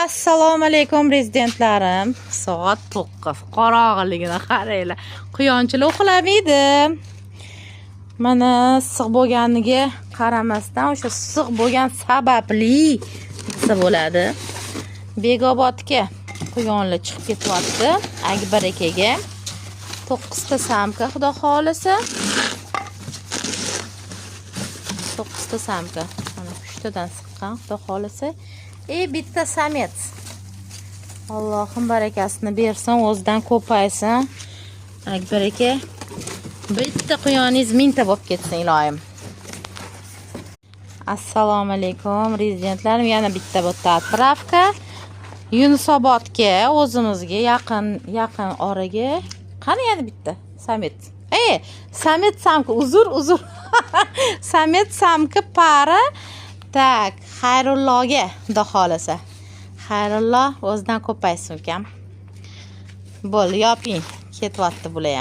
Assalomu alaykum prezidentlarim. Soat 9. Qorong'iligini qaranglar. Quyonchilar uxlamaydi. Mana issiq bo'lganiga qaramasdan o'sha issiq bo'lgan sababli desa bo'ladi. Begobodga quyonlar chiqib ketyapti. Akbar akaga 9 ta samka xudo xolisa. 9 ta samka. Mana 3 tadan siqqan xudo xolisa. Bitta samet. Allohim barakasini bersin, o'zidan ko'paysin. Akbar aka, bitta quyoningiz mingta bo'lib ketsin iloyim. Assalomu alaykum rezidentlarim, yana bitta bo'tta отправка. Yunusobodga, o'zimizga yaqin oraga. Qani yana bitta samet. Samet samka uzur. Samet samka para. Tak, Xayrullohga xudo xolasa. Xayrulloh o'zidan ko'paysin ukam. Bo'l, yoping. Ketyapti bular ham.